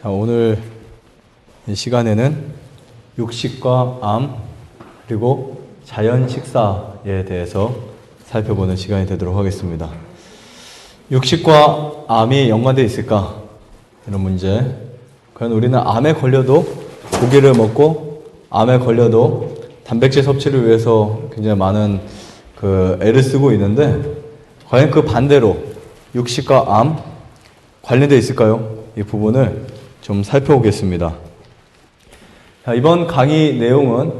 자, 오늘 이 시간에는 육식과 암 그리고 자연 식사에 대해서 살펴보는 시간이 되도록 하겠습니다. 육식과 암이 연관되어 있을까? 이런 문제. 과연 우리는 암에 걸려도 고기를 먹고 암에 걸려도 단백질 섭취를 위해서 굉장히 많은 애를 쓰고 있는데 과연 그 반대로 육식과 암 관련되어 있을까요? 이 부분을 좀 살펴보겠습니다. 자, 이번 강의 내용은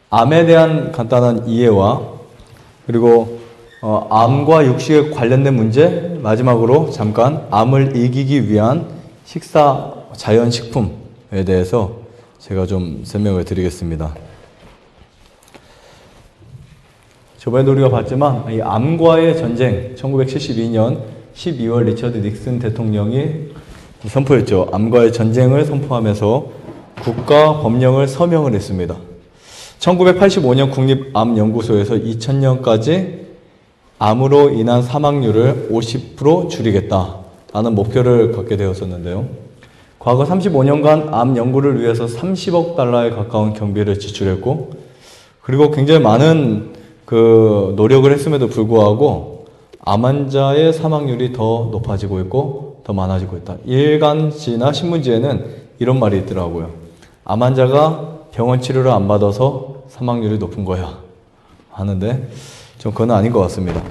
암에 대한 간단한 이해와 그리고 암과 육식에 관련된 문제, 마지막으로 잠깐 암을 이기기 위한 식사 자연식품에 대해서 제가 좀 설명을 드리겠습니다. 저번에도 우리가 봤지만 이 암과의 전쟁, 1972년 12월 리처드 닉슨 대통령이 선포했죠. 암과의 전쟁을 선포하면서 국가 법령을 서명을 했습니다. 1985년 국립암연구소에서 2000년까지 암으로 인한 사망률을 50% 줄이겠다라는 목표를 갖게 되었었는데요. 과거 35년간 암 연구를 위해서 30억 달러에 가까운 경비를 지출했고, 그리고 굉장히 많은 노력을 했음에도 불구하고 암 환자의 사망률이 더 높아지고 있고 더 많아지고 있다. 일간지나 신문지에는 이런 말이 있더라고요. 암 환자가 병원 치료를 안 받아서 사망률이 높은 거야 하는데 좀 그건 아닌 것 같습니다.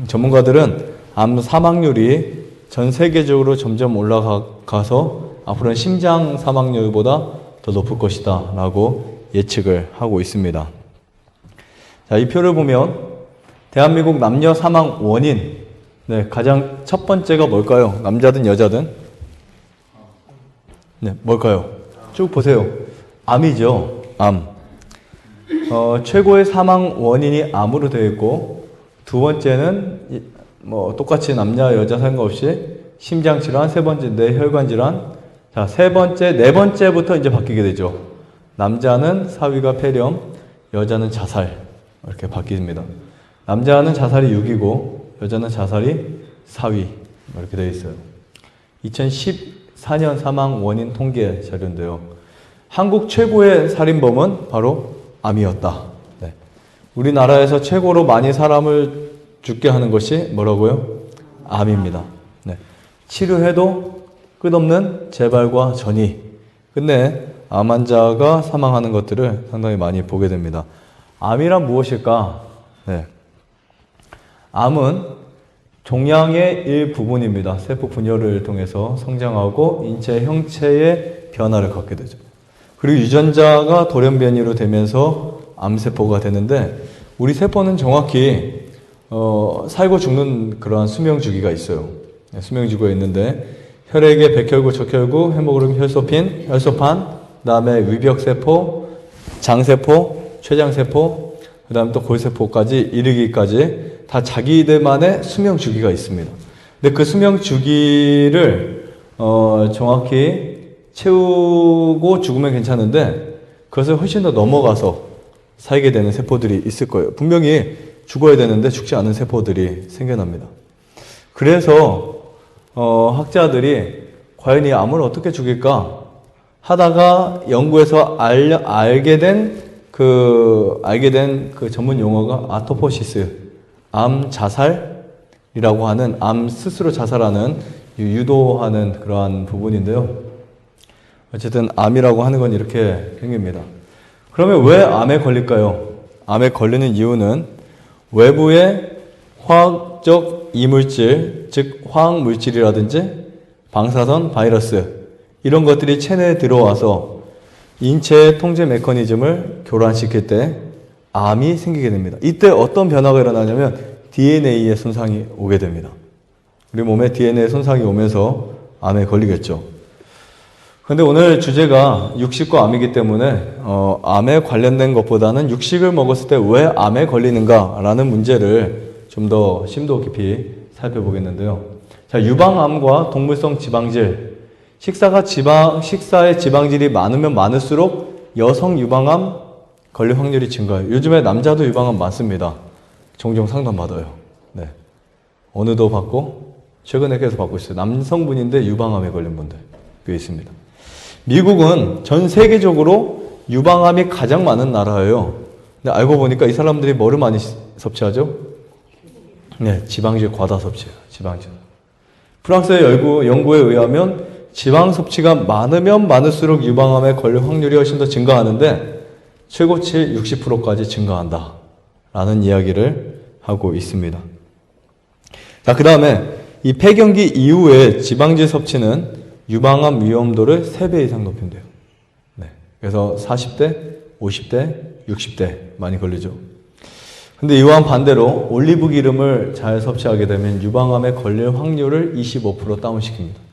전문가들은 암 사망률이 전 세계적으로 점점 올라가서 앞으로는 심장 사망률보다 더 높을 것이다 라고 예측을 하고 있습니다. 자, 이 표를 보면 대한민국 남녀 사망 원인, 가장 첫 번째가 뭘까요? 남자든 여자든? 뭘까요? 쭉 보세요. 암이죠. 암. 최고의 사망 원인이 암으로 되어 있고, 두 번째는 똑같이 남자 여자 상관없이 심장질환, 세 번째 뇌혈관 질환. 자, 세 번째, 네 번째부터 이제 바뀌게 되죠. 남자는 사위가 폐렴, 여자는 자살 이렇게 바뀝니다. 남자는 자살이 6이고 여자는 자살이 4위 이렇게 되어 있어요. 2014년 사망 원인 통계 자료인데요. 한국 최고의 살인범은 바로 암이었다. 우리나라에서 최고로 많이 사람을 죽게 하는 것이 뭐라고요? 암입니다. 치료해도 끝없는 재발과 전이. 근데 암 환자가 사망하는 것들을 상당히 많이 보게 됩니다. 암이란 무엇일까? 암은 종양의 일부분입니다. 세포 분열을 통해서 성장하고 인체 형체의 변화를 갖게 되죠. 그리고 유전자가 돌연변이로 되면서 암세포가 되는데 우리 세포는 정확히 살고 죽는 그러한 수명주기가 있어요. 수명주기가 있는데 혈액의 백혈구, 적혈구, 헤모글로빈, 혈소핀, 혈소판, 그 다음에 위벽세포, 장세포, 췌장세포, 그 다음에 또 골세포까지 이르기까지 다 자기들만의 수명주기가 있습니다. 근데 그 수명주기를 정확히 채우고 죽으면 괜찮은데 그것을 훨씬 더 넘어가서 살게 되는 세포들이 있을 거예요. 분명히 죽어야 되는데 죽지 않은 세포들이 생겨납니다. 그래서 학자들이 과연 이 암을 어떻게 죽일까 하다가 연구에서 알게 된 그 전문 용어가 아토포시스, 암 자살이라고 하는, 암 스스로 자살하는 유도하는 그러한 부분인데요. 어쨌든 암이라고 하는 건 이렇게 생깁니다. 그러면 왜 암에 걸릴까요? 암에 걸리는 이유는 외부의 화학적 이물질, 즉 화학물질이라든지 방사선, 바이러스 이런 것들이 체내에 들어와서 인체의 통제 메커니즘을 교란시킬 때 암이 생기게 됩니다. 이때 어떤 변화가 일어나냐면 DNA의 손상이 오게 됩니다. 우리 몸에 DNA 손상이 오면서 암에 걸리겠죠. 그런데 오늘 주제가 육식과 암이기 때문에 암에 관련된 것보다는 육식을 먹었을 때 왜 암에 걸리는가라는 문제를 좀 더 심도 깊이 살펴보겠는데요. 자, 유방암과 동물성 지방질. 식사에 지방질이 많으면 많을수록 여성 유방암 걸릴 확률이 증가해요. 요즘에 남자도 유방암 많습니다. 종종 상담받아요. 오늘도 받고 최근에 계속 받고 있어요. 남성분인데 유방암에 걸린 분들 꽤 있습니다. 미국은 전 세계적으로 유방암이 가장 많은 나라예요. 근데 알고 보니까 이 사람들이 뭐를 많이 섭취하죠? 네, 지방질 과다 섭취예요. 지방질. 프랑스의 연구에 의하면 지방 섭취가 많으면 많을수록 유방암에 걸릴 확률이 훨씬 더 증가하는데 최고치 60%까지 증가한다 라는 이야기를 하고 있습니다. 자, 그 다음에 이 폐경기 이후에 지방질 섭취는 유방암 위험도를 3배 이상 높인대요. 네. 그래서 40대, 50대, 60대 많이 걸리죠. 근데 이와 반대로 올리브 기름을 잘 섭취하게 되면 유방암에 걸릴 확률을 25% 다운시킵니다.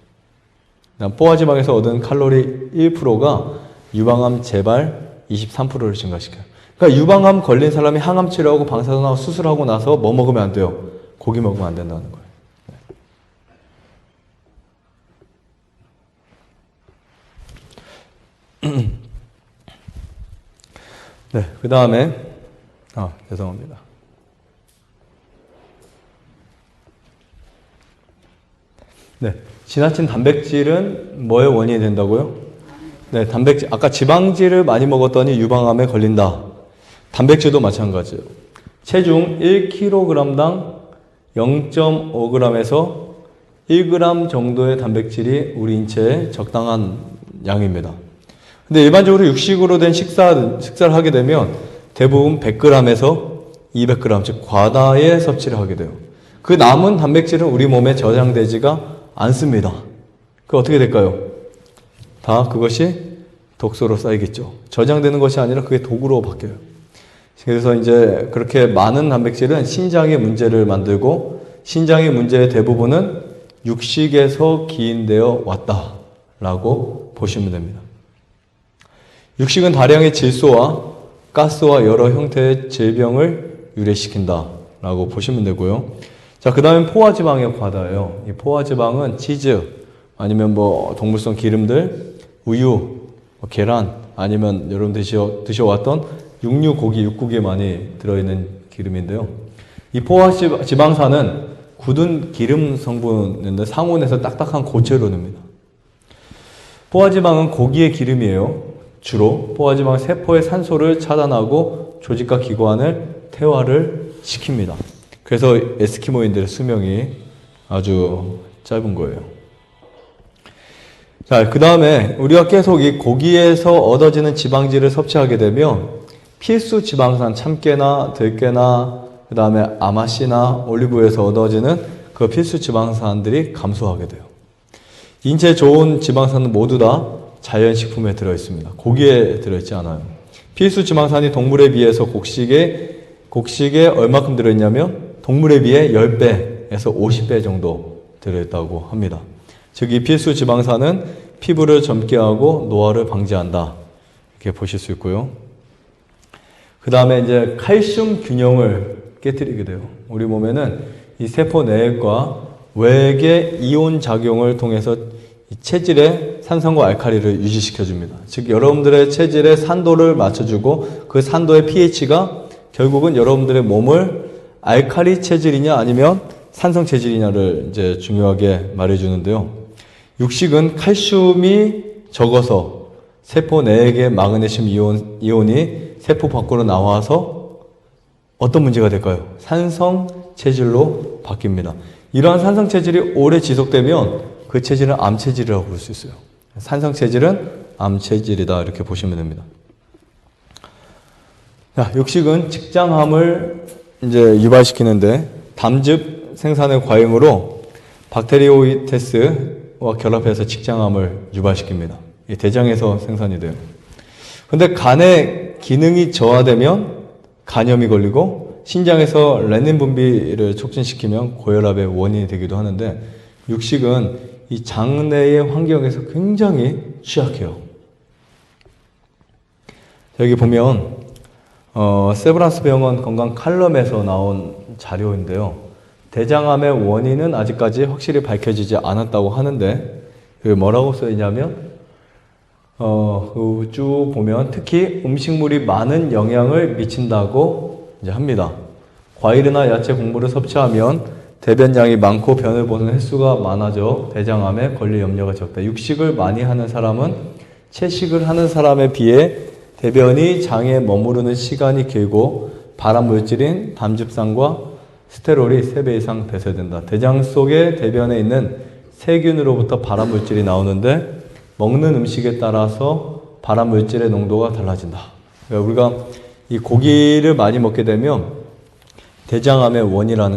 포화지방에서 얻은 칼로리 1%가 유방암 재발 23%를 증가시켜요. 그러니까 유방암 걸린 사람이 항암 치료하고 방사선하고 수술하고 나서 뭐 먹으면 안 돼요? 고기 먹으면 안 된다는 거예요. 네, 그 다음에 죄송합니다. 네, 지나친 단백질은 뭐의 원인이 된다고요? 네, 단백질. 아까 지방질을 많이 먹었더니 유방암에 걸린다. 단백질도 마찬가지예요. 체중 1kg당 0.5g에서 1g 정도의 단백질이 우리 인체에 적당한 양입니다. 근데 일반적으로 육식으로 된 식사를 하게 되면 대부분 100g에서 200g, 즉 과다의 섭취를 하게 돼요. 그 남은 단백질은 우리 몸에 저장되지가 않습니다. 그 어떻게 될까요? 다 그것이 독소로 쌓이겠죠. 저장되는 것이 아니라 그게 독으로 바뀌어요. 그래서 이제 그렇게 많은 단백질은 신장에 문제를 만들고 신장의 문제의 대부분은 육식에서 기인되어 왔다라고 보시면 됩니다. 육식은 다량의 질소와 가스와 여러 형태의 질병을 유래시킨다라고 보시면 되고요. 자, 그 다음에 포화지방의 과다예요. 이 포화지방은 치즈, 아니면 뭐 동물성 기름들, 우유, 계란, 아니면 여러분 드셔왔던 육류, 고기, 육국에 많이 들어있는 기름인데요. 이 포화지방산은 굳은 기름 성분인데 상온에서 딱딱한 고체로 냅니다. 포화지방은 고기의 기름이에요. 주로 포화지방은 세포의 산소를 차단하고 조직과 기관을 태화를 시킵니다. 그래서 에스키모인들의 수명이 아주 짧은 거예요. 자, 그 다음에 우리가 계속 이 고기에서 얻어지는 지방질을 섭취하게 되면 필수 지방산 참깨나 들깨나 그 다음에 아마씨나 올리브유에서 얻어지는 그 필수 지방산들이 감소하게 돼요. 인체에 좋은 지방산은 모두 다 자연식품에 들어있습니다. 고기에 들어있지 않아요. 필수 지방산이 동물에 비해서 곡식에 얼마큼 들어있냐면 동물에 비해 10배에서 50배 정도 들어있다고 합니다. 즉, 이 필수 지방산은 피부를 젊게 하고 노화를 방지한다. 이렇게 보실 수 있고요. 그 다음에 이제 칼슘 균형을 깨뜨리게 돼요. 우리 몸에는 이 세포 내과 외액의 이온 작용을 통해서 이 체질의 산성과 알칼리를 유지시켜줍니다. 즉, 여러분들의 체질의 산도를 맞춰주고 그 산도의 pH가 결국은 여러분들의 몸을 알칼리 체질이냐 아니면 산성 체질이냐를 이제 중요하게 말해주는데요. 육식은 칼슘이 적어서 세포 내액의 마그네슘 이온이 세포 밖으로 나와서 어떤 문제가 될까요? 산성 체질로 바뀝니다. 이러한 산성 체질이 오래 지속되면 그 체질은 암 체질이라고 부를 수 있어요. 산성 체질은 암 체질이다 이렇게 보시면 됩니다. 자, 육식은 직장암을 이제 유발시키는데 담즙 생산의 과잉으로 박테리오이테스와 결합해서 직장암을 유발시킵니다. 이 대장에서 생산이 돼요. 근데 간의 기능이 저하되면 간염이 걸리고 신장에서 레닌 분비를 촉진시키면 고혈압의 원인이 되기도 하는데 육식은 이 장내의 환경에서 굉장히 취약해요. 여기 보면 세브란스 병원 건강 칼럼에서 나온 자료인데요. 대장암의 원인은 아직까지 확실히 밝혀지지 않았다고 하는데 뭐라고 써있냐면 쭉 보면 특히 음식물이 많은 영향을 미친다고 이제 합니다. 과일이나 야채 곡물을 섭취하면 대변량이 많고 변을 보는 횟수가 많아져 대장암에 걸릴 염려가 적다. 육식을 많이 하는 사람은 채식을 하는 사람에 비해 대변이 장에 머무르는 시간이 길고 발암 물질인 담즙산과 스테롤이 3배 이상 배설된다. 대장 속에 대변에 있는 세균으로부터 발암 물질이 나오는데 먹는 음식에 따라서 발암 물질의 농도가 달라진다. 그러니까 우리가 이 고기를 많이 먹게 되면 대장암의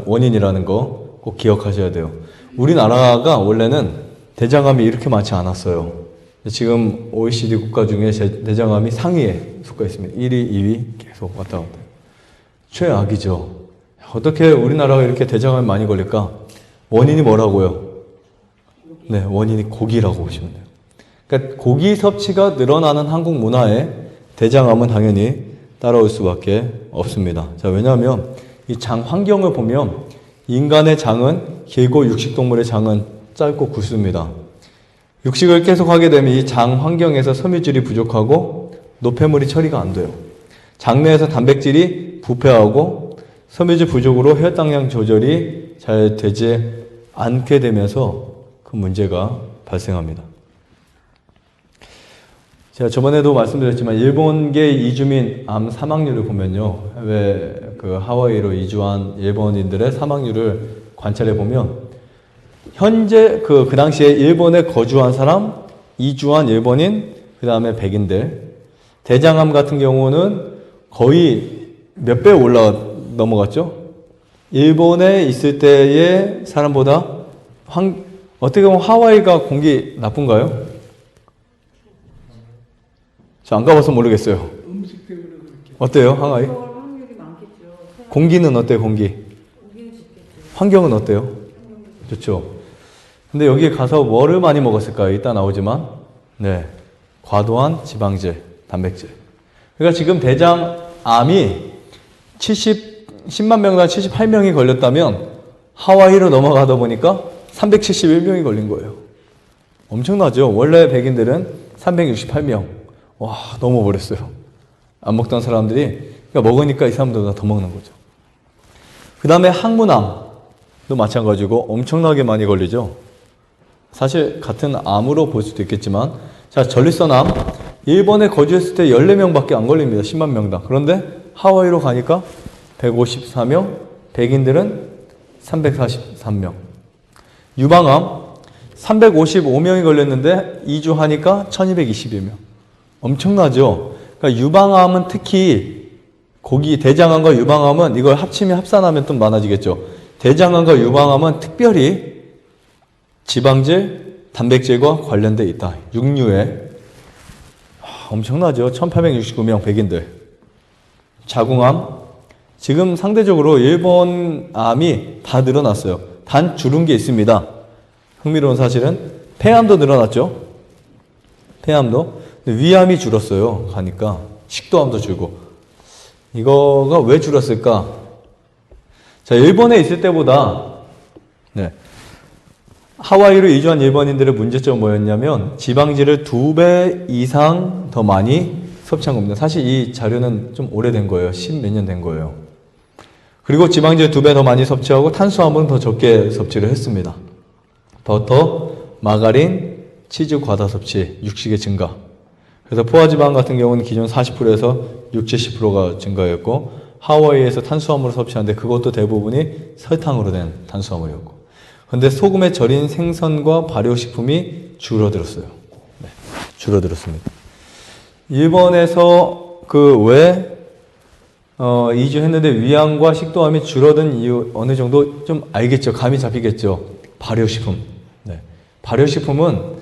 원인이라는 거 꼭 기억하셔야 돼요. 우리나라가 원래는 대장암이 이렇게 많지 않았어요. 지금 OECD 국가 중에 대장암이 상위에 속해 있습니다. 1위, 2위 계속 왔다 갔다. 최악이죠. 어떻게 우리나라가 이렇게 대장암이 많이 걸릴까? 원인이 뭐라고요? 네, 원인이 고기라고 보시면 돼요. 그러니까 고기 섭취가 늘어나는 한국 문화에 대장암은 당연히 따라올 수밖에 없습니다. 자, 왜냐하면 이 장 환경을 보면 인간의 장은 길고 육식동물의 장은 짧고 굵습니다. 육식을 계속 하게 되면 이 장 환경에서 섬유질이 부족하고 노폐물이 처리가 안 돼요. 장내에서 단백질이 부패하고 섬유질 부족으로 혈당량 조절이 잘 되지 않게 되면서 그 문제가 발생합니다. 제가 저번에도 말씀드렸지만 일본계 이주민 암 사망률을 보면요. 해외 하와이로 이주한 일본인들의 사망률을 관찰해 보면 현재 그 당시에 일본에 거주한 사람, 이주한 일본인, 그 다음에 백인들, 대장암 같은 경우는 거의 몇 배 넘어갔죠? 일본에 있을 때의 사람보다 어떻게 보면 하와이가 공기 나쁜가요? 저 안 가봐서 모르겠어요. 음식 때문에 그렇게. 어때요, 하와이? 확률이 많겠죠. 공기는 어때요, 공기? 공기는 좋겠죠. 환경은 어때요? 좋죠. 근데 여기 가서 뭐를 많이 먹었을까요? 이따 나오지만, 네. 과도한 지방질, 단백질. 그러니까 지금 대장암이 10만 명당 78명이 걸렸다면 하와이로 넘어가다 보니까 371명이 걸린 거예요. 엄청나죠? 원래 백인들은 368명. 와, 넘어버렸어요. 안 먹던 사람들이, 그러니까 먹으니까 이 사람들보다 더 먹는 거죠. 그 다음에 항문암도 마찬가지고 엄청나게 많이 걸리죠. 사실 같은 암으로 볼 수도 있겠지만, 자, 전립선암, 일본에 거주했을 때 14명밖에 안 걸립니다. 10만 명당. 그런데 하와이로 가니까 154명, 백인들은 343명. 유방암, 355명이 걸렸는데 2주 하니까 1221명. 엄청나죠? 그러니까 유방암은 특히 대장암과 유방암은 이걸 합산하면 좀 많아지겠죠. 대장암과 유방암은 특별히 지방질, 단백질과 관련돼 있다. 육류에. 엄청나죠? 1869명 백인들. 자궁암. 지금 상대적으로 일본 암이 다 늘어났어요. 단 줄은 게 있습니다. 흥미로운 사실은 폐암도 늘어났죠. 폐암도. 위암이 줄었어요. 가니까 식도암도 줄고. 이거가 왜 줄었을까? 자, 일본에 있을 때보다 네. 하와이로 이주한 일본인들의 문제점은 뭐였냐면 지방질을 2배 이상 더 많이 섭취한 겁니다. 사실 이 자료는 좀 오래된 거예요. 10몇 년 된 거예요. 그리고 지방질을 2배 더 많이 섭취하고 탄수화물은 더 적게 섭취를 했습니다. 버터, 마가린, 치즈 과다 섭취, 육식의 증가. 그래서 포화지방 같은 경우는 기존 40%에서 60, 70%가 증가했고 하와이에서 탄수화물을 섭취하는데 그것도 대부분이 설탕으로 된 탄수화물이었고 그런데 소금에 절인 생선과 발효식품이 줄어들었어요. 네, 줄어들었습니다. 일본에서 이주했는데 위암과 식도암이 줄어든 이유 어느 정도 좀 알겠죠? 감이 잡히겠죠? 발효식품. 네. 발효식품은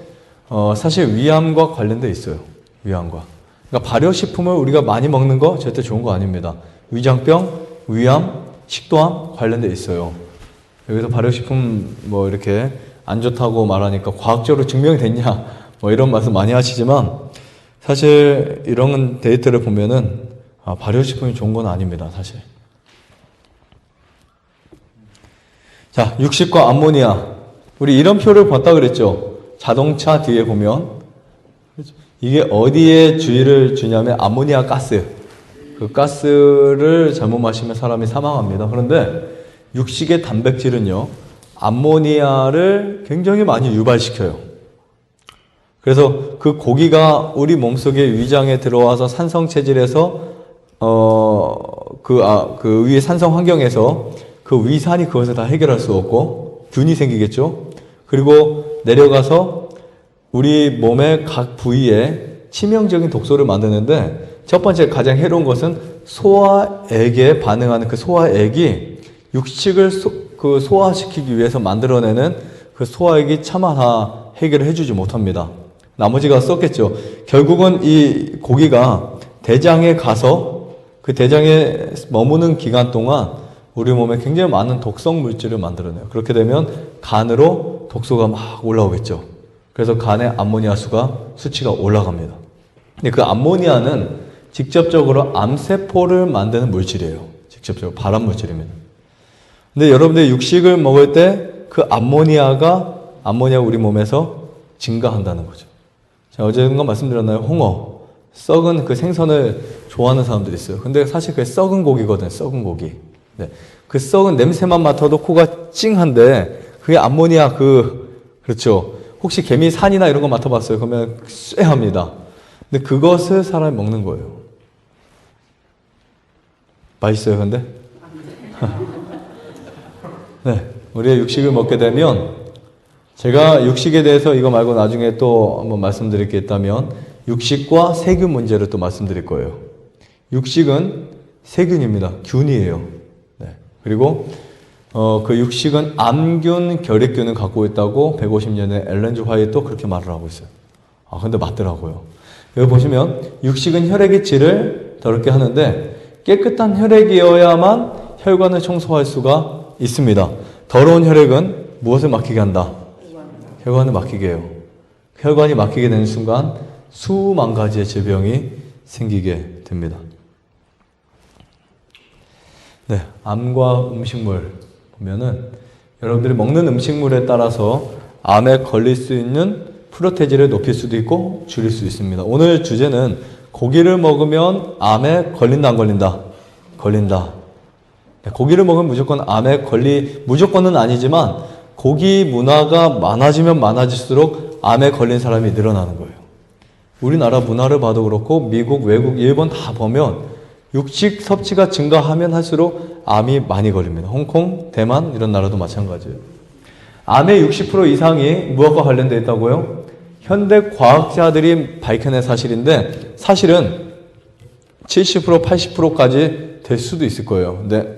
사실 위암과 관련돼 있어요. 위암과. 그러니까 발효식품을 우리가 많이 먹는 거 절대 좋은 거 아닙니다. 위장병, 위암, 식도암 관련돼 있어요. 여기서 발효식품 이렇게 안 좋다고 말하니까 과학적으로 증명이 됐냐 이런 말씀 많이 하시지만 사실 이런 데이터를 보면은 발효식품이 좋은 건 아닙니다. 사실. 자, 육식과 암모니아. 우리 이런 표를 봤다 그랬죠. 자동차 뒤에 보면 이게 어디에 주의를 주냐면 암모니아 가스. 그 가스를 잘못 마시면 사람이 사망합니다. 그런데 육식의 단백질은요, 암모니아를 굉장히 많이 유발시켜요. 그래서 그 고기가 우리 몸속에 위장에 들어와서 산성 체질에서 그 위의 산성 환경에서 그 위산이 그것을 다 해결할 수 없고 균이 생기겠죠. 그리고 내려가서 우리 몸의 각 부위에 치명적인 독소를 만드는데 첫 번째 가장 해로운 것은 소화액에 반응하는 그 소화액이 육식을 소화시키기 위해서 만들어내는 그 소화액이 차마 다 해결을 해주지 못합니다. 나머지가 썩겠죠. 결국은 이 고기가 대장에 가서 그 대장에 머무는 기간 동안 우리 몸에 굉장히 많은 독성 물질을 만들어내요. 그렇게 되면 간으로 독소가 막 올라오겠죠. 그래서 간의 암모니아 수치가 올라갑니다. 근데 그 암모니아는 직접적으로 암세포를 만드는 물질이에요. 직접적으로 발암 물질입니다. 근데 여러분들이 육식을 먹을 때 그 암모니아가 우리 몸에서 증가한다는 거죠. 자, 어제가 말씀드렸나요? 홍어. 썩은 그 생선을 좋아하는 사람들이 있어요. 근데 사실 그게 썩은 고기거든요. 썩은 고기. 네. 그 썩은 냄새만 맡아도 코가 찡한데 그게 암모니아 그렇죠. 혹시 개미 산이나 이런 거 맡아봤어요? 그러면 쎄합니다. 근데 그것을 사람이 먹는 거예요. 맛있어요, 근데? 네. 우리가 육식을 먹게 되면 제가 육식에 대해서 이거 말고 나중에 또 한번 말씀드릴 게 있다면 육식과 세균 문제를 또 말씀드릴 거예요. 육식은 세균입니다. 균이에요. 네. 그리고 그 육식은 암균, 결핵균을 갖고 있다고 150년에 엘렌 화이트도 그렇게 말을 하고 있어요. 근데 맞더라고요. 여기 보시면 육식은 혈액의 질을 더럽게 하는데 깨끗한 혈액이어야만 혈관을 청소할 수가 있습니다. 더러운 혈액은 무엇을 막히게 한다? 혈관을 막히게 해요. 혈관이 막히게 되는 순간 수만 가지의 질병이 생기게 됩니다. 네, 암과 음식물 보면은 여러분들이 먹는 음식물에 따라서 암에 걸릴 수 있는 프로테질을 높일 수도 있고 줄일 수 있습니다. 오늘 주제는 고기를 먹으면 암에 걸린다 안 걸린다? 걸린다. 고기를 먹으면 무조건 무조건은 아니지만 고기 문화가 많아지면 많아질수록 암에 걸린 사람이 늘어나는 거예요. 우리나라 문화를 봐도 그렇고 미국, 외국, 일본 다 보면 육식 섭취가 증가하면 할수록 암이 많이 걸립니다. 홍콩, 대만 이런 나라도 마찬가지예요. 암의 60% 이상이 무엇과 관련되어 있다고요? 현대 과학자들이 밝혀낸 사실인데 사실은 70%, 80%까지 될 수도 있을 거예요. 근데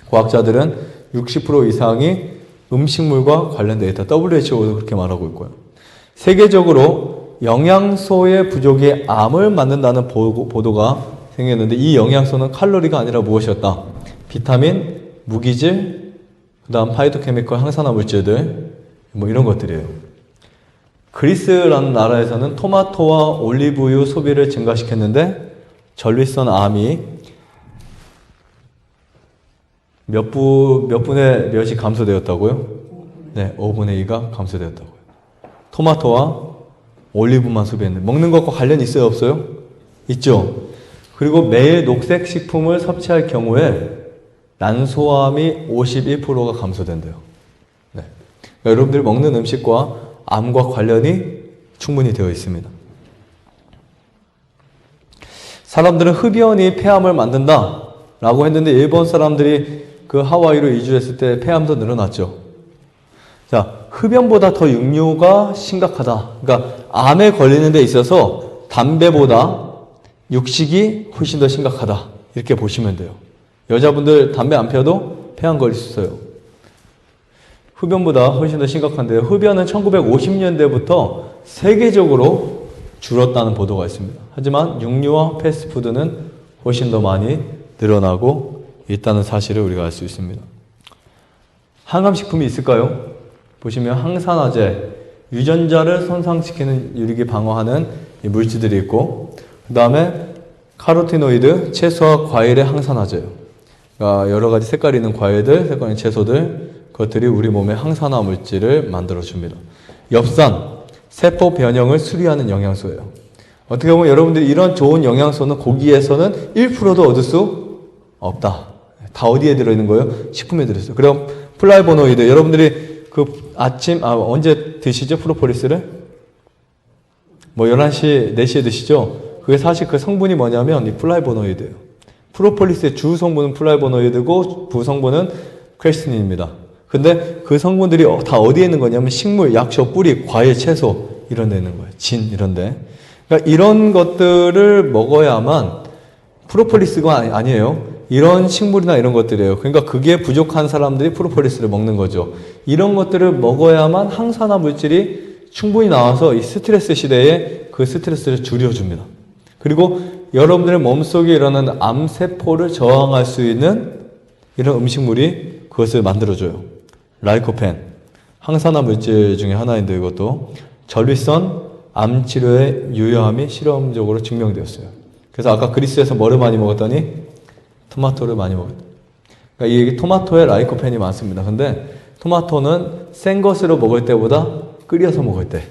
과학자들은 60% 이상이 음식물과 관련되어 있다. WHO도 그렇게 말하고 있고요. 세계적으로 영양소의 부족이 암을 만든다는 보도가 생겼는데 이 영양소는 칼로리가 아니라 무엇이었다? 비타민, 무기질, 그 다음 파이토케미컬 항산화 물질들 뭐 이런 것들이에요. 그리스라는 나라에서는 토마토와 올리브유 소비를 증가시켰는데 전립선 암이 몇 분의 몇이 감소되었다고요? 네, 5분의 2가 감소되었다고요. 토마토와 올리브만 소비했는데 먹는 것과 관련이 있어요, 없어요? 있죠. 그리고 매일 녹색 식품을 섭취할 경우에 난소암이 51%가 감소된대요. 네. 그러니까 여러분들이 먹는 음식과 암과 관련이 충분히 되어 있습니다. 사람들은 흡연이 폐암을 만든다라고 했는데 일본 사람들이 그 하와이로 이주했을 때 폐암도 늘어났죠. 자, 흡연보다 더 육류가 심각하다. 그러니까 암에 걸리는 데 있어서 담배보다 육식이 훨씬 더 심각하다. 이렇게 보시면 돼요. 여자분들 담배 안 피워도 폐암 걸릴 수 있어요. 흡연보다 훨씬 더 심각한데요. 흡연은 1950년대부터 세계적으로 줄었다는 보도가 있습니다. 하지만 육류와 패스트푸드는 훨씬 더 많이 늘어나고 있다는 사실을 우리가 알 수 있습니다. 항암식품이 있을까요? 보시면 항산화제, 유전자를 손상시키는 유익을 방어하는 이 물질들이 있고 그 다음에 카로티노이드, 채소와 과일의 항산화제예요. 그러니까 여러 가지 색깔이 있는 과일들, 색깔 있는 채소들 그것들이 우리 몸에 항산화 물질을 만들어줍니다. 엽산, 세포 변형을 수리하는 영양소예요. 어떻게 보면 여러분들이 이런 좋은 영양소는 고기에서는 1%도 얻을 수 없다. 다 어디에 들어있는 거예요? 식품에 들어있어요. 그럼 플라보노이드, 여러분들이 그 언제 드시죠? 프로폴리스를? 뭐 11시, 4시에 드시죠? 그게 사실 그 성분이 뭐냐면 이 플라보노이드예요. 프로폴리스의 주 성분은 플라보노이드고 부성분은 퀘르세틴입니다. 근데 그 성분들이 다 어디에 있는 거냐면 식물, 약초, 뿌리, 과일, 채소 이런 데 있는 거예요. 진 이런 데. 그러니까 이런 것들을 먹어야만 프로폴리스가 아니에요. 이런 식물이나 이런 것들이에요. 그러니까 그게 부족한 사람들이 프로폴리스를 먹는 거죠. 이런 것들을 먹어야만 항산화 물질이 충분히 나와서 이 스트레스 시대에 그 스트레스를 줄여줍니다. 그리고 여러분들의 몸속에 일어나는 암세포를 저항할 수 있는 이런 음식물이 그것을 만들어줘요. 라이코펜, 항산화 물질 중에 하나인데 이것도 전립선 암 치료에 유효함이 실험적으로 증명되었어요. 그래서 아까 그리스에서 뭐를 많이 먹었더니 토마토를 많이 먹었다. 그러니까 이 토마토에 라이코펜이 많습니다. 근데 토마토는 생 것으로 먹을 때보다 끓여서 먹을 때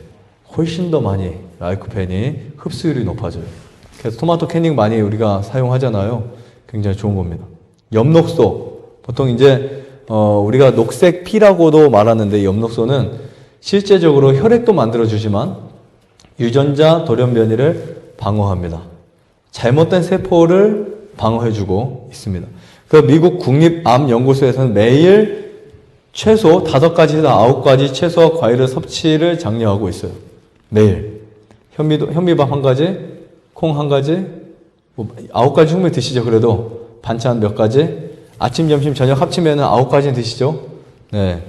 훨씬 더 많이 라이코펜이 흡수율이 높아져요. 그래서 토마토 캐닝 많이 우리가 사용하잖아요. 굉장히 좋은 겁니다. 엽록소. 보통 이제 우리가 녹색 피라고도 말하는데 엽록소는 실제적으로 혈액도 만들어주지만 유전자 돌연변이를 방어합니다. 잘못된 세포를 방어해주고 있습니다. 그 미국 국립암연구소에서는 매일 최소 5가지에서 9가지 채소와 과일을 섭취를 장려하고 있어요. 매일. 현미밥 1가지, 콩 1가지, 뭐 9가지 충분히 드시죠. 그래도 반찬 몇 가지, 아침, 점심, 저녁 합치면 9가지는 드시죠. 네.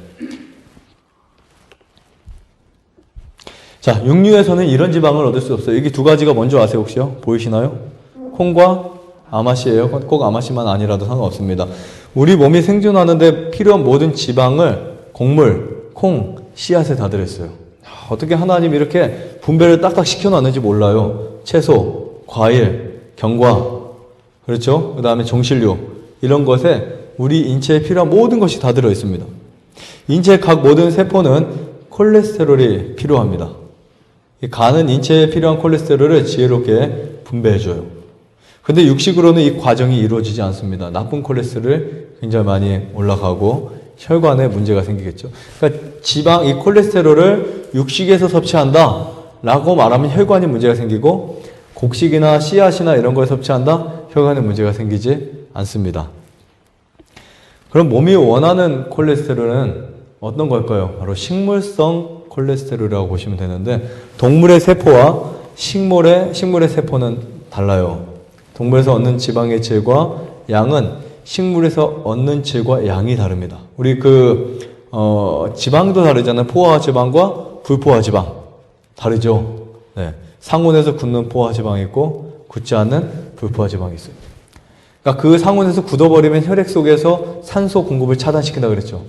자, 육류에서는 이런 지방을 얻을 수 없어요. 여기 2가지가 뭔지 아세요, 혹시요? 보이시나요? 콩과 아마씨예요. 꼭 아마씨만 아니라도 상관없습니다. 우리 몸이 생존하는데 필요한 모든 지방을 곡물, 콩, 씨앗에 다 들었어요. 어떻게 하나님이 이렇게 분배를 딱딱 시켜놨는지 몰라요. 채소, 과일, 견과, 그렇죠? 그 다음에 종실류, 이런 것에 우리 인체에 필요한 모든 것이 다 들어있습니다. 인체의 각 모든 세포는 콜레스테롤이 필요합니다. 이 간은 인체에 필요한 콜레스테롤을 지혜롭게 분배해줘요. 근데 육식으로는 이 과정이 이루어지지 않습니다. 나쁜 콜레스테롤이 굉장히 많이 올라가고 혈관에 문제가 생기겠죠. 그러니까 지방, 이 콜레스테롤을 육식에서 섭취한다 라고 말하면 혈관에 문제가 생기고 곡식이나 씨앗이나 이런 걸 섭취한다 혈관에 문제가 생기지 않습니다. 그럼 몸이 원하는 콜레스테롤은 어떤 걸까요? 바로 식물성 콜레스테롤이라고 보시면 되는데 동물의 세포와 식물의 세포는 달라요. 동물에서 얻는 지방의 질과 양은 식물에서 얻는 질과 양이 다릅니다. 우리 지방도 다르잖아요. 포화 지방과 불포화 지방. 다르죠? 네. 상온에서 굳는 포화 지방이 있고, 굳지 않는 불포화 지방이 있어요. 그러니까 그 상온에서 굳어버리면 혈액 속에서 산소 공급을 차단시킨다 그랬죠.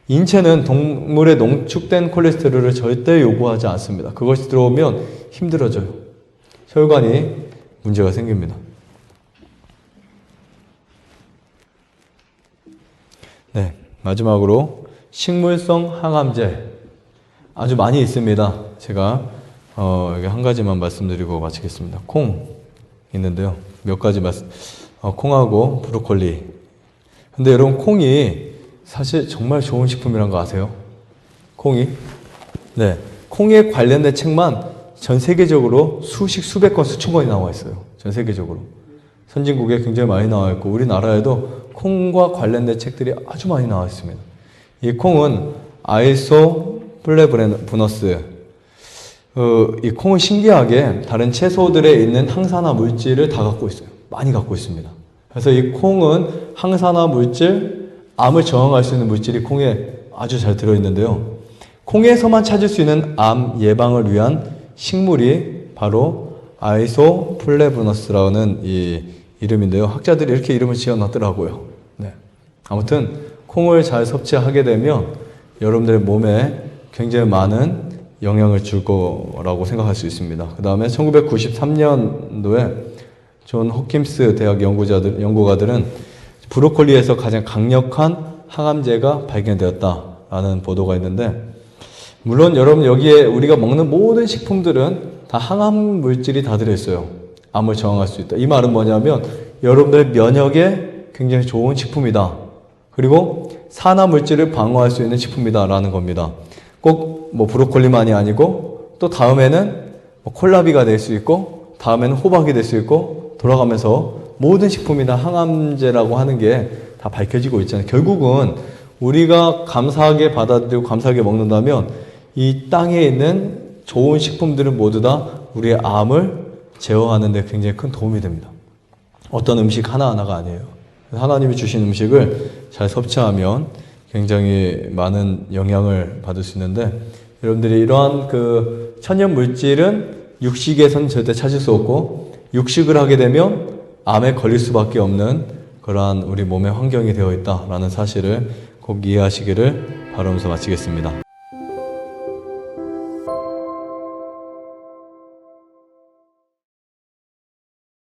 인체는 동물의 농축된 콜레스테롤을 절대 요구하지 않습니다. 그것이 들어오면 힘들어져요. 혈관이 문제가 생깁니다. 네, 마지막으로 식물성 항암제 아주 많이 있습니다. 제가 여기 한 가지만 말씀드리고 마치겠습니다. 콩 있는데요. 몇 가지 콩하고 브로콜리. 근데 여러분 콩이 사실 정말 좋은 식품이란 거 아세요? 콩이? 네, 콩에 관련된 책만 전 세계적으로 수백 권, 수천 권이 나와 있어요. 전 세계적으로. 선진국에 굉장히 많이 나와 있고 우리나라에도 콩과 관련된 책들이 아주 많이 나와 있습니다. 이 콩은 아이소플레보너스. 이 콩은 신기하게 다른 채소들에 있는 항산화 물질을 다 갖고 있어요. 많이 갖고 있습니다. 그래서 이 콩은 항산화 물질, 암을 저항할 수 있는 물질이 콩에 아주 잘 들어있는데요. 콩에서만 찾을 수 있는 암 예방을 위한 식물이 바로 아이소플레보너스라는 이 이름인데요. 학자들이 이렇게 이름을 지어놨더라고요. 네. 아무튼 콩을 잘 섭취하게 되면 여러분들의 몸에 굉장히 많은 영향을 줄 거라고 생각할 수 있습니다. 그 다음에 1993년도에 존 호킨스 대학 연구가들은 브로콜리에서 가장 강력한 항암제가 발견되었다라는 보도가 있는데 물론 여러분 여기에 우리가 먹는 모든 식품들은 다 항암 물질이 다 들어있어요. 암을 저항할 수 있다. 이 말은 뭐냐면 여러분들의 면역에 굉장히 좋은 식품이다. 그리고 산화 물질을 방어할 수 있는 식품이다 라는 겁니다. 꼭 뭐 브로콜리만이 아니고 또 다음에는 뭐 콜라비가 될 수 있고 다음에는 호박이 될 수 있고 돌아가면서 모든 식품이 다 항암제라고 하는 게 다 밝혀지고 있잖아요. 결국은 우리가 감사하게 받아들이고 감사하게 먹는다면 이 땅에 있는 좋은 식품들은 모두 다 우리의 암을 제어하는 데 굉장히 큰 도움이 됩니다. 어떤 음식 하나하나가 아니에요. 하나님이 주신 음식을 잘 섭취하면 굉장히 많은 영향을 받을 수 있는데, 여러분들이 이러한 그 천연 물질은 육식에선 절대 찾을 수 없고, 육식을 하게 되면 암에 걸릴 수밖에 없는 그러한 우리 몸의 환경이 되어 있다라는 사실을 꼭 이해하시기를 바라면서 마치겠습니다.